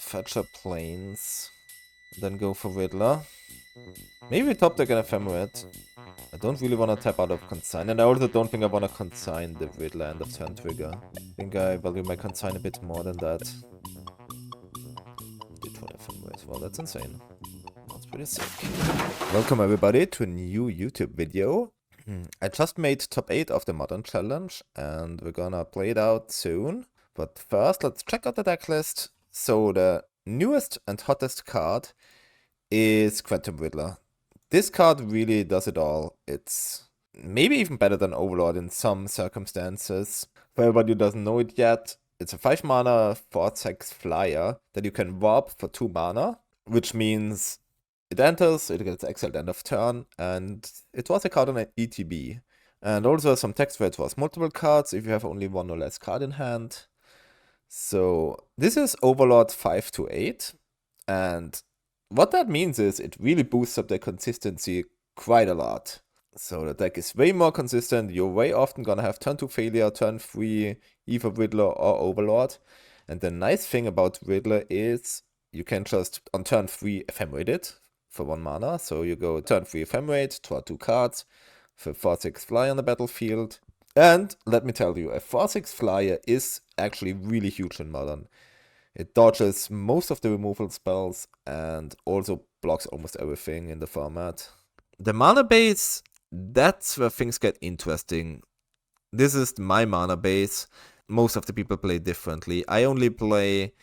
Fetcher Plains, then go for Riddler. Maybe top deck an Ephemerate. I don't really want to tap out of Consign, and I also don't think I want to consign the Riddler end of turn trigger. I think I value my Consign a bit more than that. Did one Ephemerate. Well, that's insane. That's pretty sick. Welcome everybody to a new YouTube video. I just made top 8 of the Modern Challenge, and we're gonna play it out soon. But first, let's check out the deck list. So the newest and hottest card is Quantum Riddler. This card really does it all. It's maybe even better than Overlord in some circumstances. For everybody who doesn't know it yet, it's a 5 mana 4/6 flyer that you can warp for 2 mana, which means it enters, it gets exiled end of turn, and it was a card on an ETB. And also some text where it was multiple cards if you have only 1 or less card in hand. So this is Overlord 5 to 8, and what that means is it really boosts up the consistency quite a lot. So the deck is way more consistent. You're way often gonna have turn 2 failure, turn 3, either Riddler or Overlord. And the nice thing about Riddler is you can just on turn 3 ephemerate it for 1 mana. So you go turn 3 ephemerate, draw 2 cards for 4/6 fly on the battlefield. And let me tell you, a 4/6 flyer is actually really huge in Modern. It dodges most of the removal spells and also blocks almost everything in the format. The mana base, that's where things get interesting. This is my mana base. Most of the people play differently. I only play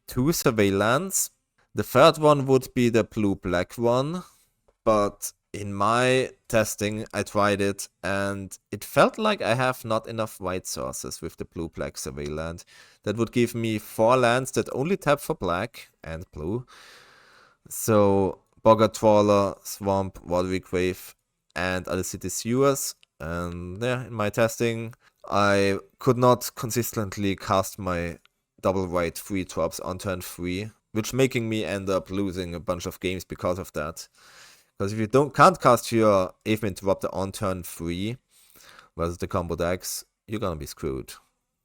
2 surveillance. The third one would be the blue-black one, but in my testing, I tried it, and it felt like I have not enough white sources with the blue-black surveillance. That would give me 4 lands that only tap for black and blue. So, Boggart Trawler, Swamp, Watery Grave, and other city sewers. And yeah, in my testing, I could not consistently cast my double white 3 drops on turn 3, which making me end up losing a bunch of games because of that. Because if you can't cast your Aether Interrupter on turn 3 versus the combo decks, you're gonna be screwed.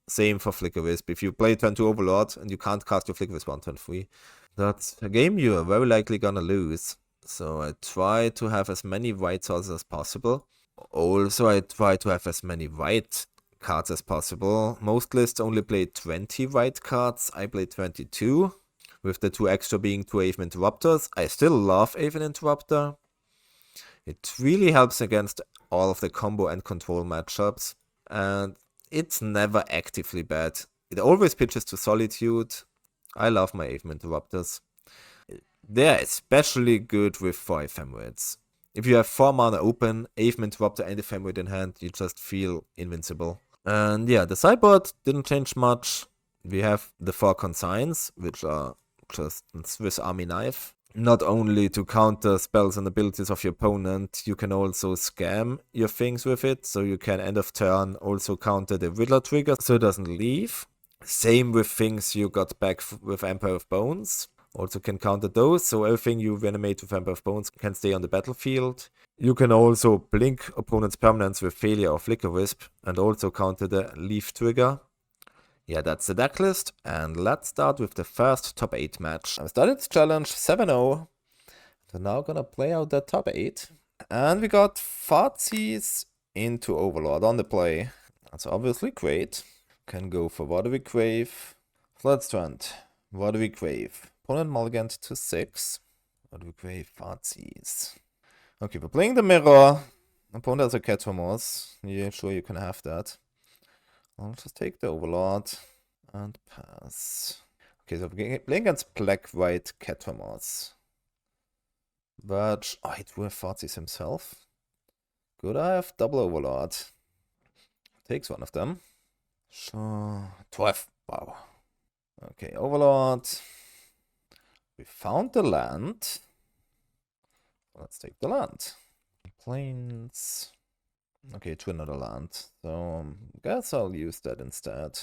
Same for Flicker Wisp. If you play turn 2 Overlord and you can't cast your Flicker Wisp on turn 3, that's a game you're very likely gonna lose. So I try to have as many white sources as possible. Also, I try to have as many white cards as possible. Most lists only play 20 white cards. I play 22. With the 2 extra being 2 Aether Interrupters. I still love Aether Interrupter. It really helps against all of the combo and control matchups. And it's never actively bad. It always pitches to Solitude. I love my Aether Interrupters. They're especially good with 4 Ephemerates. If you have 4 mana open, Aether Interrupter and Ephemerate in hand, you just feel invincible. And yeah, the sideboard didn't change much. We have the 4 consigns, which are just a Swiss Army knife. Not only to counter spells and abilities of your opponent, you can also scam your things with it. So you can end of turn also counter the Riddler trigger so it doesn't leave. Same with things you got back with Empire of Bones. Also can counter those, so everything you reanimate with Empire of Bones can stay on the battlefield. You can also blink opponent's permanents with Failure or Flicker Wisp and also counter the Leaf trigger. Yeah, that's the deck list, and let's start with the first top 8 match. I started this challenge 7-0, so now gonna play out that top 8. And we got Fartsies into Overlord on the play. That's obviously great. Can go for Watery Grave. Floodstrand, Watery Grave. Opponent mulliganed to 6. Watery Grave, Fartsies. Okay, we're playing the Mirror. Opponent has a Ketra. Yeah, sure you can have that. I'll just take the Overlord and pass. Okay, so we're playing against black-white Ketra. But he drew a Fartsies himself. Good, I have double Overlord. Takes one of them. Sure. 12. Wow. Okay, Overlord. We found the land. Let's take the land. Plains. Okay, to another land. So, guess I'll use that instead.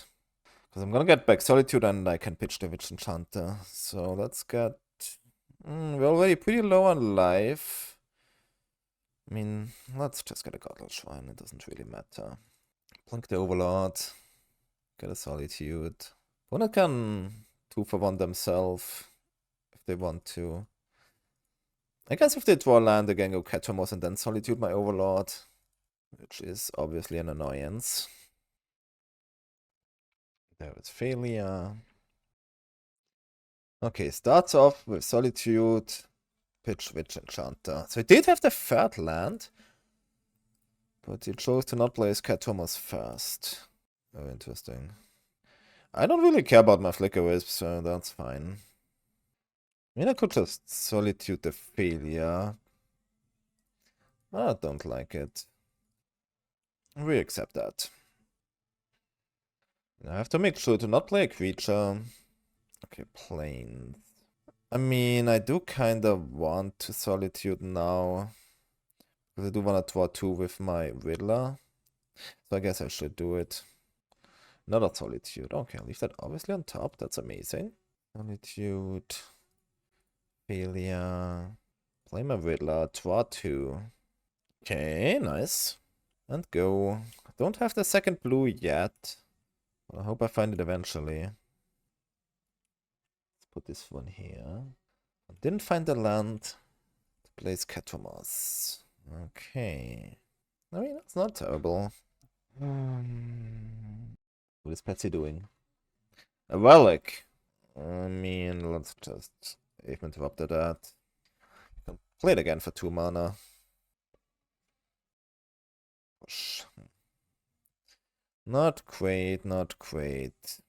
Because I'm gonna get back Solitude and I can pitch the Witch Enchanter. So let's get... we're already pretty low on life. I mean, let's just get a Godless Shrine. It doesn't really matter. Plunk the Overlord. Get a Solitude. Opponent can 2-for-1 themselves if they want to. I guess if they draw land, they can go Ketra and then Solitude my Overlord, which is obviously an annoyance. There is failure. Okay, starts off with Solitude, pitch, Witch, Enchanter. So he did have the third land, but he chose to not play his Ketra first. Oh, interesting. I don't really care about my Flicker Wisp, so that's fine. I mean, I could just Solitude the failure. I don't like it. We accept that. I have to make sure to not play a creature. Okay, planes. I mean, I do kind of want to Solitude now. Because I do want to draw 2 with my Riddler. So I guess I should do it. Another Solitude. Okay, I'll leave that obviously on top. That's amazing. Solitude. Failure. Play my Riddler. Draw 2. Okay, nice. And go. I don't have the second blue yet. But I hope I find it eventually. Let's put this one here. I didn't find the land to place Ketra. Okay. I mean, that's not terrible. What is Patsy doing? A relic. I mean, let's just even interrupt that. Play it again for 2 mana. Not great, not great.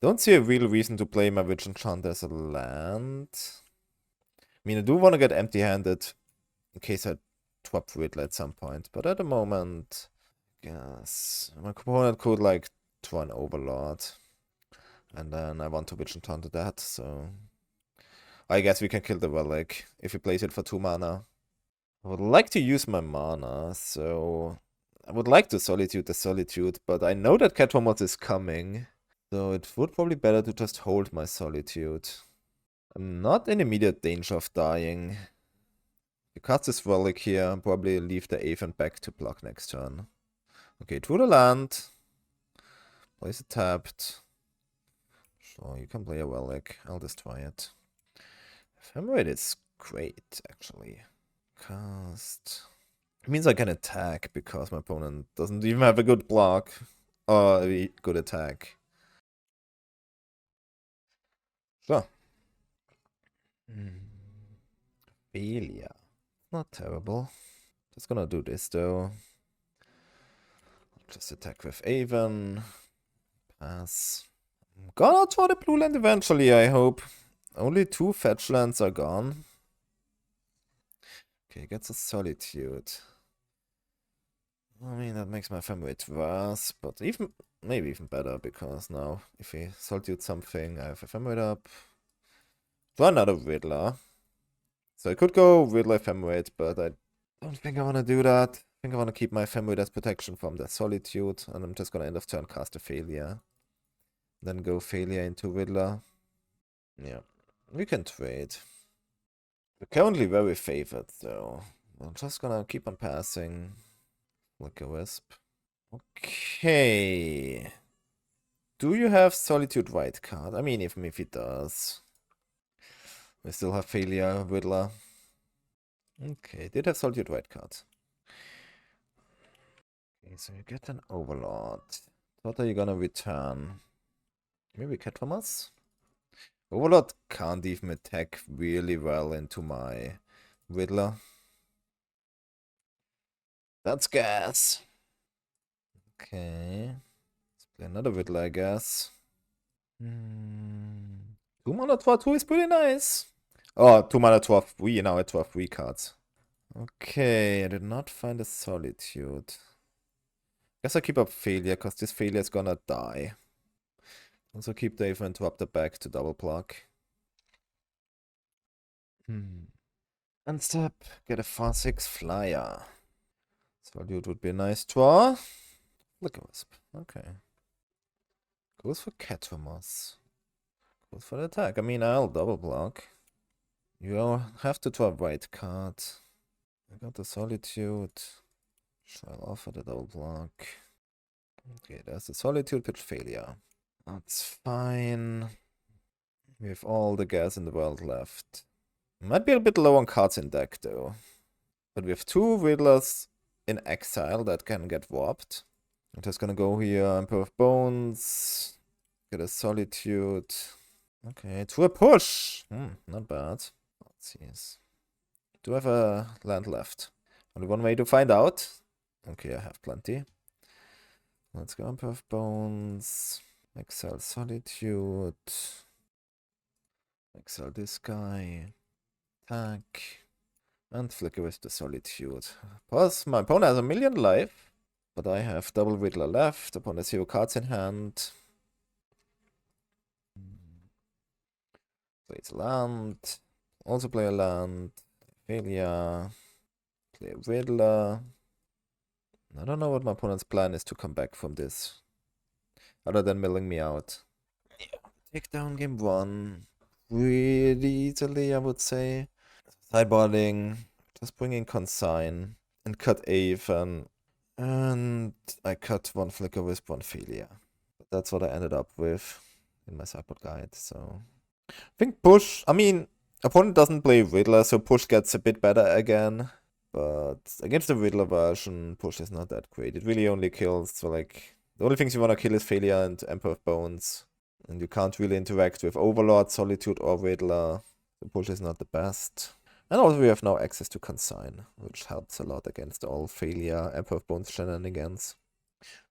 Don't see a real reason to play my Witch Enchant as a land. I mean, I do want to get empty-handed in case I twap Riddler at some point, but at the moment, I guess my opponent could like draw an Overlord, and then I want to Witch Enchant that, so I guess we can kill the Relic if he plays it for 2 mana. I would like to use my mana, so I would like to Solitude the Solitude, but I know that Ketra is coming, so it would probably be better to just hold my Solitude. I'm not in immediate danger of dying. You cast this Relic here, and probably leave the Aven back to block next turn. Okay, to the land. Place it tapped. Sure, you can play a Relic. I'll destroy it. Ephemerate is great, actually. Cast. It means I can attack because my opponent doesn't even have a good block or a good attack. Sure. Failure. Not terrible. Just gonna do this though. Just attack with Aven. Pass. I'm gonna draw the blue land eventually, I hope. Only 2 fetch lands are gone. Okay, gets a Solitude. I mean, that makes my Ephemerate worse, but maybe even better, because now if we Solitude something, I have Ephemerate up. Draw another Riddler. So I could go Riddler Ephemerate, but I don't think I want to do that. I think I want to keep my Ephemerate as protection from the Solitude, and I'm just going to end of turn cast a Failure. Then go Failure into Riddler. Yeah, we can trade. We're currently very favored, so I'm just gonna keep on passing. Like a Wisp. Okay. Do you have Solitude White card? I mean, even if he does. We still have Failure, Riddler. Okay, did have Solitude White card. Okay, so you get an Overlord. What are you gonna return? Maybe Ketra? Overlord can't even attack really well into my Riddler. That's gas. Okay. Let's play another Riddler, I guess. 2 mana 2 is pretty nice. Oh, 2 mana 3. Now I draw 3 cards. Okay, I did not find a Solitude. Guess I keep up Failure, because this Failure is gonna die. Also keep the Aven Interrupter back to double block. Unstep, get a 4/6 flyer. Solitude would be a nice draw. Flicker Wisp, okay. Goes for Ketra. Goes for the attack. I mean, I'll double block. You have to draw a white card. I got the Solitude. Shall offer the double block. Okay, there's the Solitude, pitch Failure. That's fine. We have all the gas in the world left. Might be a bit low on cards in deck though. But we have 2 Riddlers in exile that can get warped. I'm just gonna go here, Emperor of Bones. Get a Solitude. Okay, to a push. Not bad. Let's see. Do I have a land left? Only one way to find out. Okay, I have plenty. Let's go Emperor of Bones. Exile Solitude. Exile this guy. Attack. And flicker with the Solitude. Plus, my opponent has 1,000,000 life. But I have double Riddler left. Opponent 0 cards in hand. Plays land. Also play a land. Failure. Play a Riddler. I don't know what my opponent's plan is to come back from this. Other than milling me out. Yeah. Take down game 1. Really easily, I would say. Sideboarding. Just bring in Consign. And cut Aven. And I cut 1 Flicker Wisp, 1 Failure. But that's what I ended up with in my sideboard guide, so... I think push, I mean, opponent doesn't play Riddler, so push gets a bit better again. But against the Riddler version, push is not that great. It really only kills, so like, the only things you want to kill is Failure and Emperor of Bones. And you can't really interact with Overlord, Solitude, or Riddler. So push is not the best. And also we have now access to Consign, which helps a lot against all Failure, Emperor of Bones shenanigans.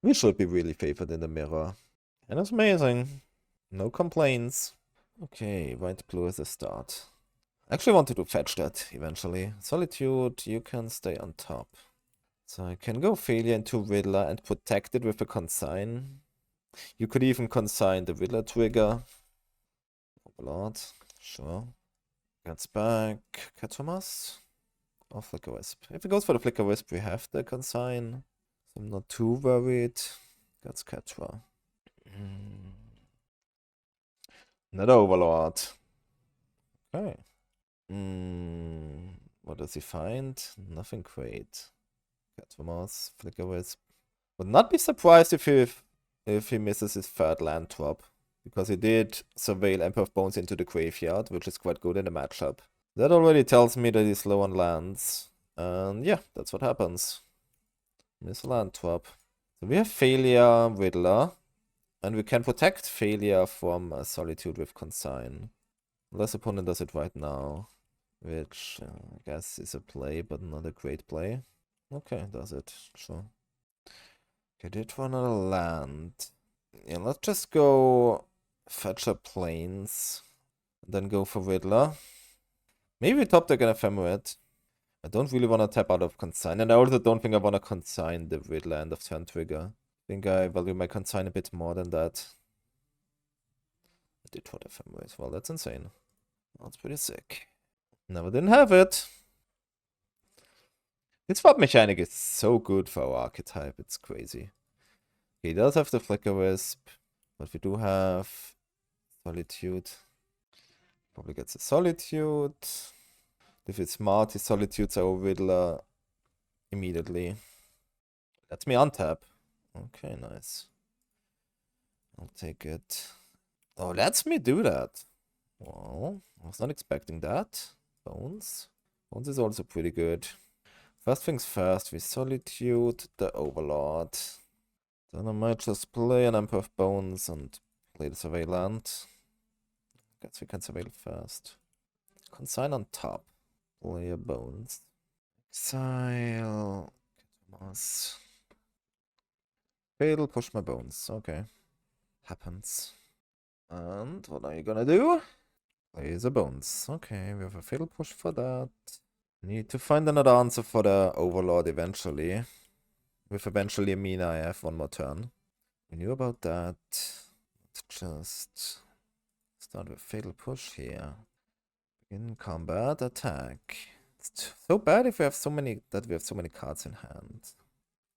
We should be really favored in the mirror. And it's amazing. No complaints. Okay, white blue is a start. I actually want to do fetch that eventually. Solitude, you can stay on top. So I can go Failure into Riddler and protect it with a Consign. You could even consign the Riddler trigger. Overlord, sure. Gets back. Ketra or Flicker Wisp. If it goes for the Flicker Wisp, we have the Consign. So I'm not too worried. That's Ketra. Another Overlord. Okay. What does he find? Nothing great. Ketra, Flicker Wisp. Would not be surprised if he misses his 3rd land drop. Because he did surveil Emperor of Bones into the graveyard, which is quite good in the matchup. That already tells me that he's low on lands. And yeah, that's what happens. Miss land drop. So we have Failure, Riddler. And we can protect Failure from Solitude with Consign. Unless opponent does it right now. Which I guess is a play, but not a great play. Okay, does it. Sure. Okay, did for another land. Yeah, let's just go fetch a Plains. Then go for Riddler. Maybe top deck an Ephemerate. I don't really want to tap out of Consign. And I also don't think I want to consign the Riddler end of turn trigger. I think I value my Consign a bit more than that. I did for the Ephemerate. Well, that's insane. That's pretty sick. Never didn't have it. This swap mechanic is so good for our archetype. It's crazy. He does have the Flicker Wisp. But we do have Solitude. Probably gets a Solitude. If it's smart, his Solitudes are Riddler immediately. Lets me untap. Okay, nice. I'll take it. Oh, lets me do that. Well, I was not expecting that. Bones. Bones is also pretty good. First things first, we Solitude the Overlord. Then I might just play an Emperor of Bones and play the Surveillant. Guess we can surveil first. Consign on top. Play a Bones. Exile. Fatal, push my Bones. Okay. Happens. And what are you gonna do? Play the Bones. Okay, we have a fatal push for that. Need to find another answer for the Overlord eventually. With eventually mean I have one more turn. We knew about that. Let's just start with fatal push here. Begin combat attack. It's so bad if we have so many cards in hand.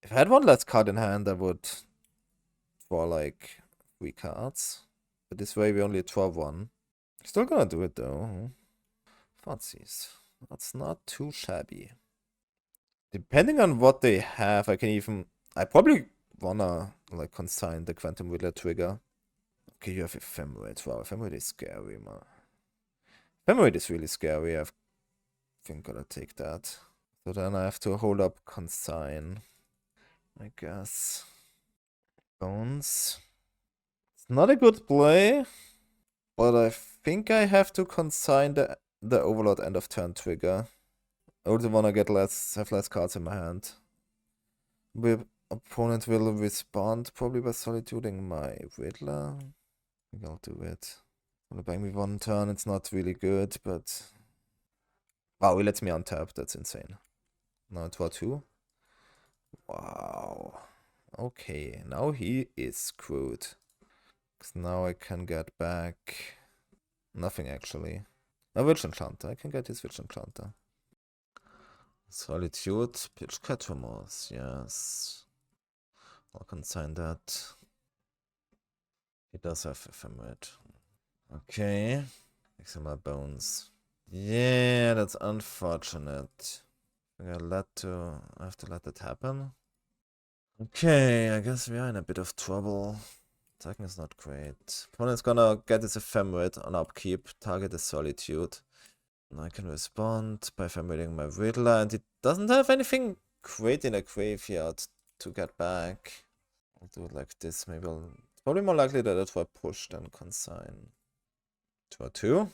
If I had one less card in hand, I would draw like 3 cards. But this way we only draw 1. Still gonna do it though. Fancies. That's not too shabby. Depending on what they have, I probably wanna like consign the Quantum Riddler trigger. Okay, you have Ephemerate. Wow, Ephemerate is scary, man. Ephemerate is really scary. I think I'm gonna take that. So then I have to hold up Consign, I guess. Bones. It's not a good play, but I think I have to consign the Overlord end of turn trigger. I also wanna have less cards in my hand. The opponent will respond probably by solituding my Riddler. I think I'll do it. Gonna bang me one turn, it's not really good, but wow, he lets me untap, that's insane. Now draw 2. Wow. Okay, now he is screwed. Because now I can get back nothing actually. A Witch Enchanter, I can get his Witch Enchanter. Solitude, pitch Ketra, yes. I'll consign that. He does have Ephemerate. Okay. Next my bones. Yeah, that's unfortunate. I have to let that happen. Okay, I guess we are in a bit of trouble. Attacking is not great. Opponent's gonna get his Ephemerate on upkeep. Target is Solitude. And I can respond by Ephemerating my Riddler, and it doesn't have anything great in a graveyard to get back. I'll do it like this. Maybe it's probably more likely that I try push than consign. Draw 2.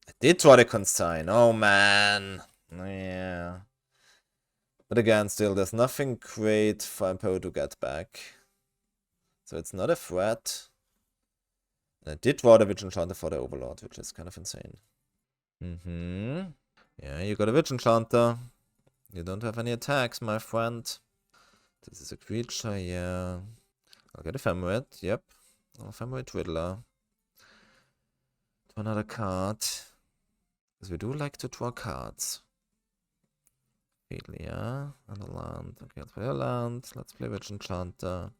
I did try to consign. Oh man. Yeah. But again, still, there's nothing great for Emperor to get back. So it's not a threat. And I did draw the Witch Enchanter for the Overlord, which is kind of insane. Yeah, you got a Witch Enchanter. You don't have any attacks, my friend. This is a creature, yeah. I'll get Ephemerate, yep. I'll Ephemerate Riddler. Draw another card. Because we do like to draw cards. Ophelia and a land. Okay, let's play a land. Let's play Witch Enchanter.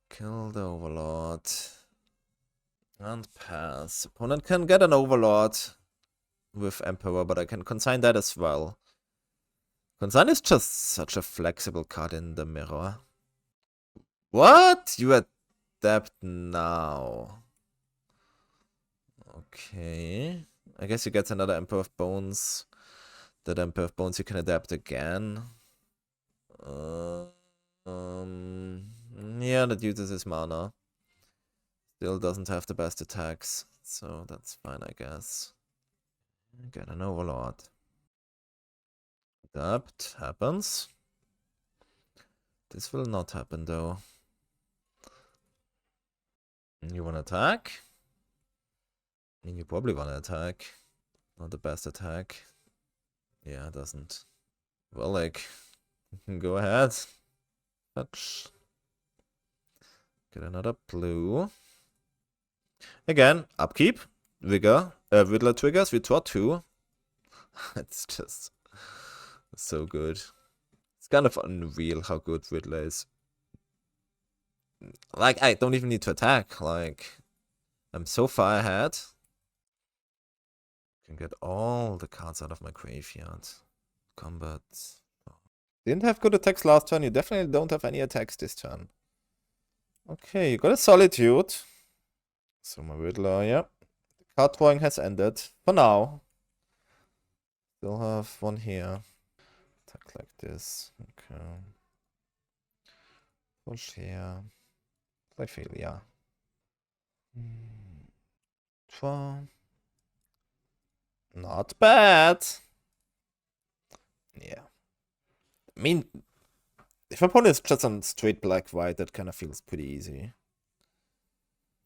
Kill the Overlord. And pass. Opponent can get an Overlord with Emperor, but I can consign that as well. Consign is just such a flexible card in the mirror. What? You adapt now. Okay. I guess he gets another Emperor of Bones. That Emperor of Bones you can adapt again. Yeah, that uses his mana. Still doesn't have the best attacks, so that's fine, I guess. Get an Overlord. Adapt happens. This will not happen though. You wanna attack? I mean, you probably wanna attack. Not the best attack. Yeah, it doesn't. Well, like, go ahead. Fetch. Get another blue. Again, upkeep. Vigor. Riddler triggers. We draw 2. It's just so good. It's kind of unreal how good Riddler is. Like, I don't even need to attack. Like, I'm so far ahead. I can get all the cards out of my graveyard. Combat. Didn't have good attacks last turn. You definitely don't have any attacks this turn. Okay, you got a Solitude. So my Riddler, yeah. Card drawing has ended. For now. Still have one here. Attack like this. Okay. Push here. Play failure. Draw. Not bad. Yeah. I mean, if opponent is just on straight black-white, that kind of feels pretty easy.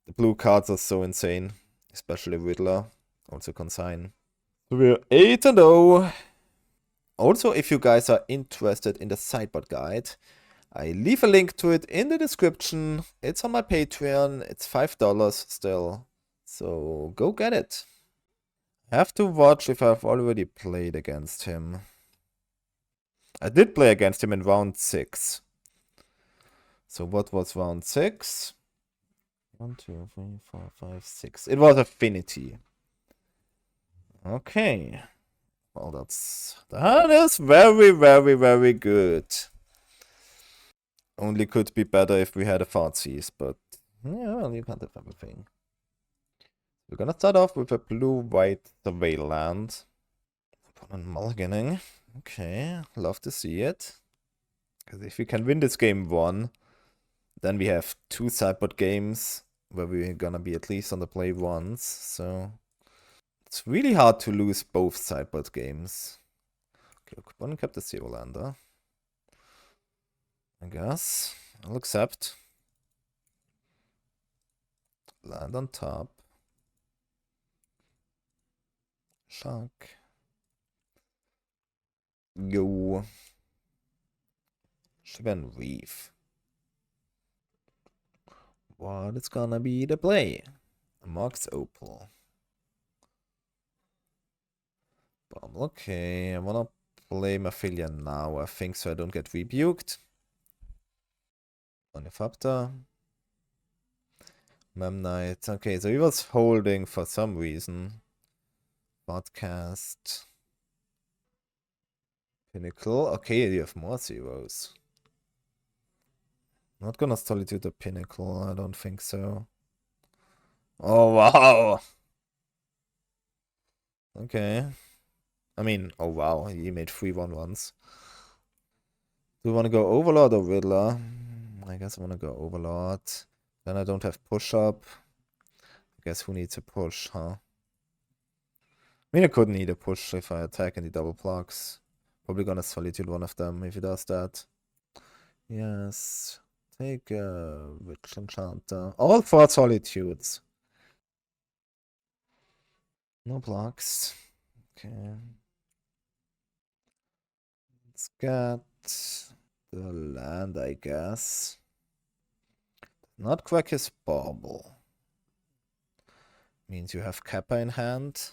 The blue cards are so insane. Especially Riddler. Also Consign. So we're 8-0. Also, if you guys are interested in the sideboard guide, I leave a link to it in the description. It's on my Patreon. It's $5 still. So go get it. I have to watch if I've already played against him. I did play against him in round 6. So what was round 6? 1, 2, 3, 4, 5, 6. It was Affinity. Okay. Well, that is very, very, very good. Only could be better if we had a Fartsies, but Yeah, well, you can't have everything. We're gonna start off with a blue-white surveil land. Opponent mulliganing. Okay, love to see it. Because if we can win this game 1, then we have 2 sideboard games where we're gonna be at least on the play once. So it's really hard to lose both sideboard games. Okay, opponent kept the 0-lander. I guess. I'll accept. Land on top. Shark. Go. Shivan Reef. What is gonna be the play? Mox Opal. Bomb. Okay, I wanna play Mephilia now, I think, so I don't get rebuked. Manufactor. Memnite. Okay, so he was holding for some reason. Podcast. Pinnacle. Okay, you have more zeros. Not gonna solitude the Pinnacle, I don't think so. Oh, wow! Okay. I mean, oh wow, he made 3/1/1s. Do we want to go Overlord or Riddler? I guess I want to go Overlord. Then I don't have push-up. I guess who needs a push, huh? I mean, I could need a push if I attack and he double blocks. Probably gonna solitude one of them if he does that. Yes. Take a Witch Enchanter. All 4 solitudes. No blocks. Okay. Let's get the land, I guess. Not crack his bauble. Means you have Kappa in hand.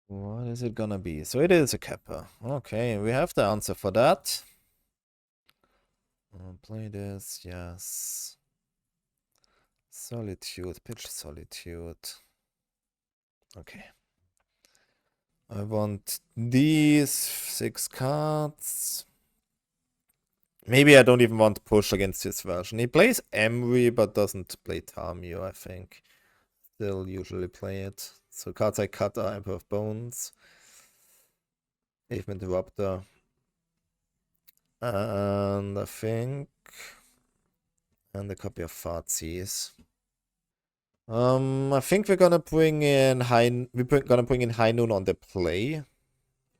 What is it gonna be? So it is a Kappa. Okay, we have the answer for that. Play this, yes. Solitude, pitch solitude. Okay. I want these 6 cards. Maybe I don't even want to push against this version. He plays Emery, but doesn't play Tamio, I think. Still usually play it. So cards I cut are Emperor of Bones. Pavement Interrupter. And I think... And a copy of Fazis. I think we're gonna bring in High Noon on the play.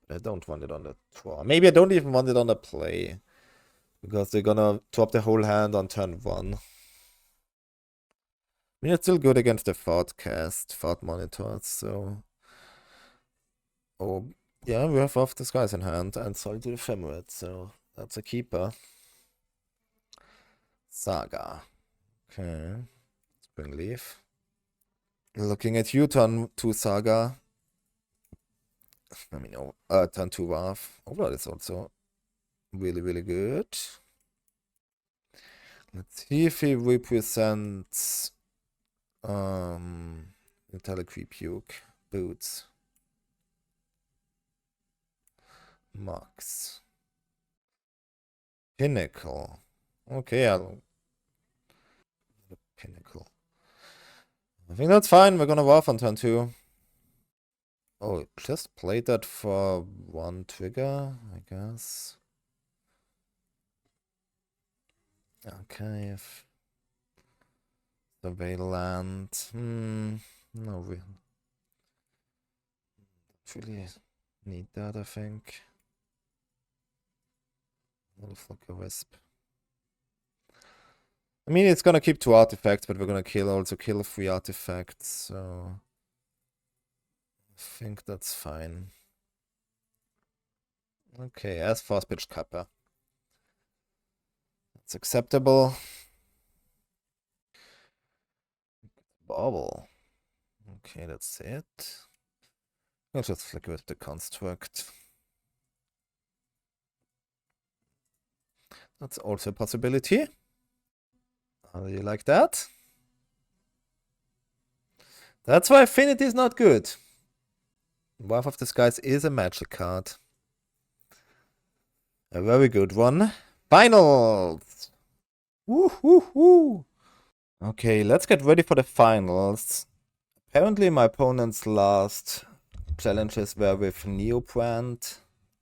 I don't want it on the draw. Maybe I don't even want it on the play. Because they're gonna drop the whole hand on turn 1. I mean, it's still good against the Thought monitors, so... Oh, yeah, we have Off the Skies in hand and Solitude Ephemerate, so that's a keeper. Saga. Okay. Spring Leaf. Looking at you, turn 2 Saga. I mean, turn 2 Wrath. Overlord is also really, really good. Let's see if he represents Metallic Rebuke. Boots. Max. Pinnacle. Okay, Pinnacle. I think that's fine. We're gonna Wrath on turn 2. Oh, just played that for 1 trigger, I guess. Okay, if Surveil land. No, we really need that, I think. Flicker Wisp. I mean, it's gonna keep 2 artifacts, but we're gonna also kill 3 artifacts, so... I think that's fine. Okay, as fast pitched Kappa. That's acceptable. Bauble. Okay, that's it. I'll just flicker with the construct. That's also a possibility. How do you like that? That's why Affinity is not good. Wrath of the Skies is a magic card. A very good one. Finals! Woo hoo hoo! Okay, let's get ready for the finals. Apparently my opponent's last challenges were with Neobrand.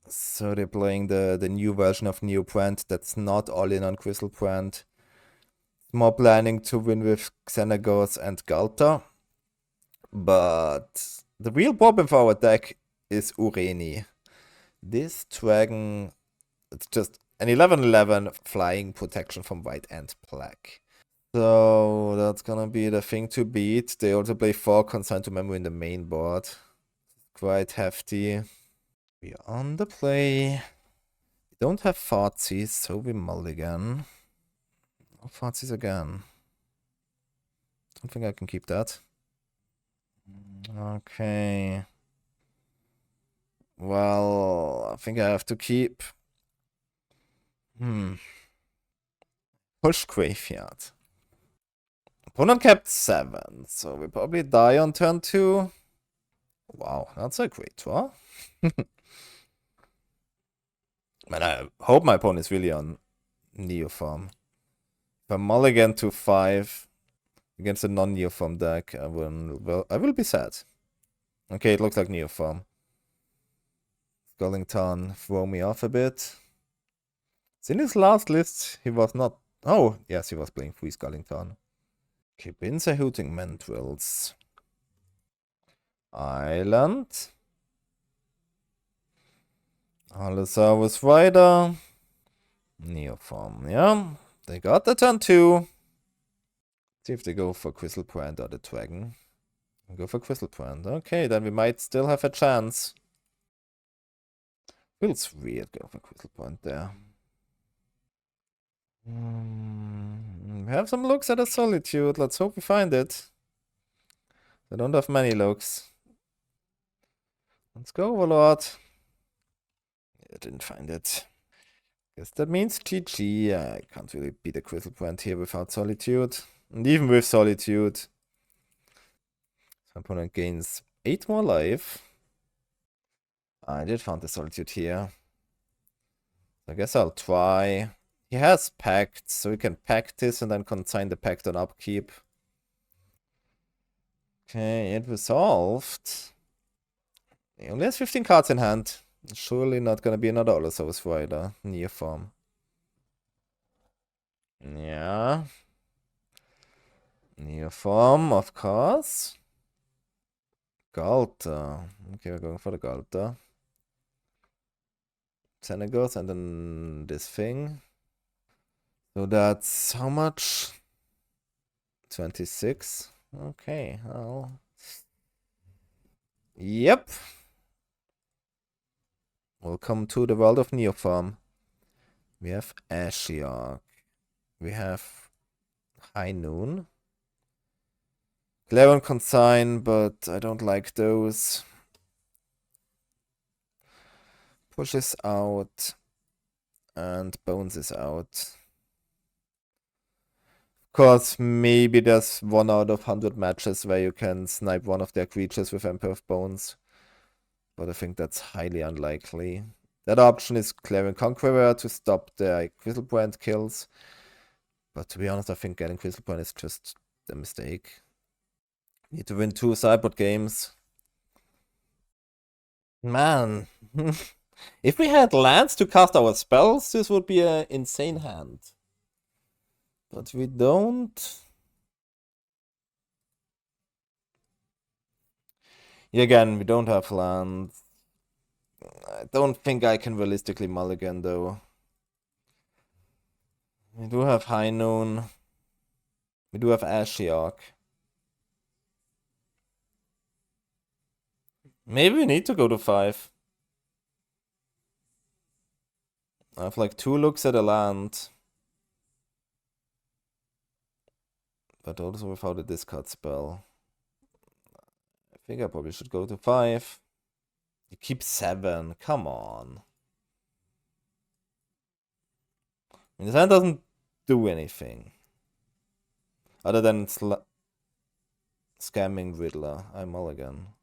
So they're playing the new version of Neobrand that's not all in on Crystal Brand. More planning to win with Xenagos and Galta. But the real problem for our deck is Ureni. This dragon, it's just an 11/11 flying protection from white and black. So that's gonna be the thing to beat. They also play 4 Consign to Memory in the main board. Quite hefty. We are on the play. We don't have Fartsies, so we mulligan. Oh, Fartsies again. Don't think I can keep that. Okay. Well, I think I have to keep. Push Graveyard. Opponent kept 7, so we probably die on turn 2. Wow, that's a great draw. Man, I hope my opponent is really on Neoform. If I mulligan to 5 against a non-Neoform deck, I will be sad. Okay, it looks like Neoform. Skullington throw me off a bit. In his last list, he was not... Oh, yes, he was playing 3 Skullington. Okay, Binzer Hooting Mandrills. Island. Allosaurus Rider. Neoform, yeah. They got the turn 2. See if they go for Crystal Brand or the Dragon. Go for Crystal Brand. Okay, then we might still have a chance. Feels weird go for Crystal Brand there. We have some looks at a Solitude. Let's hope we find it. I don't have many looks. Let's go, Overlord. I didn't find it. Guess that means GG. I can't really beat a Crystal Brand here without Solitude. And even with Solitude. My opponent gains 8 more life. I did find the Solitude here. I guess I'll try. He has Pact, so we can pact this and then consign the Pact on upkeep. Okay, it resolved. He only has 15 cards in hand. Surely not gonna be another Allosaurus Rider. Neoform. Yeah. Neoform, of course. Galta. Okay, we're going for the Galta. Xenagos and then this thing. So that's how much? 26. Okay, well. Yep. Welcome to the world of Neoform. We have Ashiok. We have High Noon. Clarion Consign, but I don't like those. Pushes out. And Bones is out. Of course, maybe there's 1 out of 100 matches where you can snipe one of their creatures with Emperor of Bones. But I think that's highly unlikely. That option is Clarion Conqueror to stop the Crystal Brand kills. But to be honest, I think getting Crystal Brand is just a mistake. Need to win 2 sideboard games. Man. If we had lands to cast our spells, this would be an insane hand. But we don't. Yeah, again, we don't have lands. I don't think I can realistically mulligan, though. We do have High Noon. We do have Ashiok. Maybe we need to go to 5. I have like 2 looks at a land. But also without a discard spell. I think I probably should go to 5. You keep 7. Come on. I mean, this hand doesn't do anything. Other than scamming Riddler. I mulligan.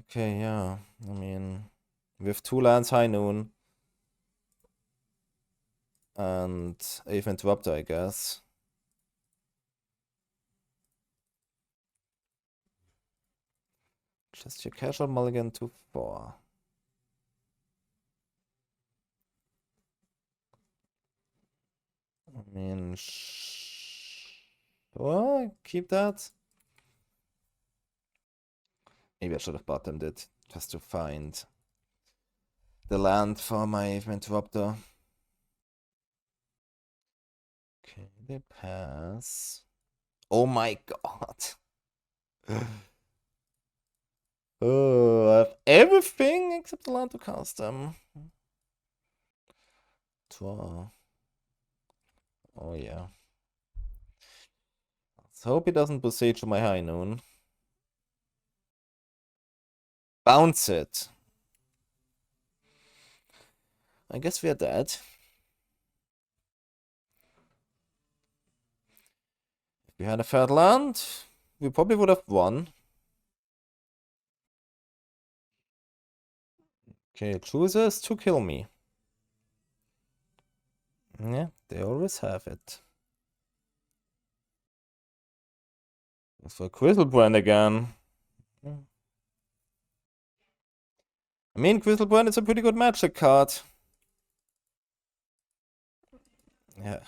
Okay, yeah. I mean, we have 2 lands High Noon. And Ave Interrupter, I guess. Just your casual mulligan to 4. I mean, sure, keep that. Maybe I should have bottomed it just to find the land for my Interrupter. Okay, they pass. Oh my god. Oh, I have everything except the land to cast them. Draw. Oh yeah. Let's hope he doesn't besiege my high noon. Bounce it. I guess we are dead. If we had a third land, we probably would have won. Okay, it chooses to kill me. Yeah, they always have it. For Grizzlebrand again. I mean, Grizzlebrand is a pretty good magic card. Yeah.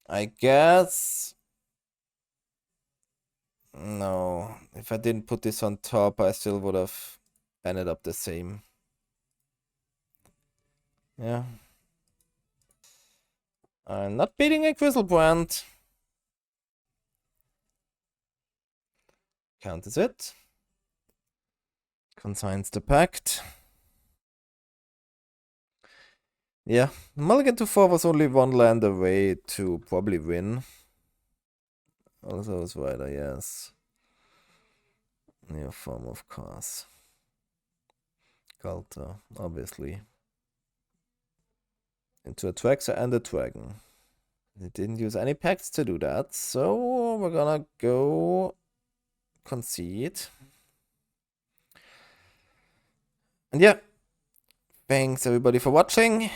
I guess... No. If I didn't put this on top, I still would have ended up the same. Yeah. I'm not beating a Grizzlebrand. Counters it. Consigns the pact. Yeah, mulligan to 4 was only 1 land away to probably win. Also was right, I guess. Neoform, of course. Culter, obviously. Into a Traxxer and a Dragon. They didn't use any pacts to do that, so we're gonna go concede. And yeah, thanks everybody for watching.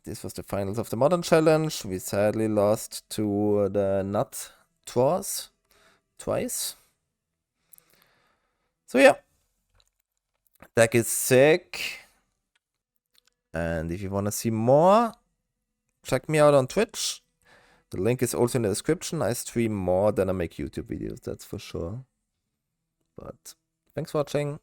This was the finals of the Modern Challenge. We sadly lost to the Nut Draws twice. So yeah, deck is sick. And if you want to see more, check me out on Twitch. The link is also in the description. I stream more than I make YouTube videos, that's for sure. But thanks for watching.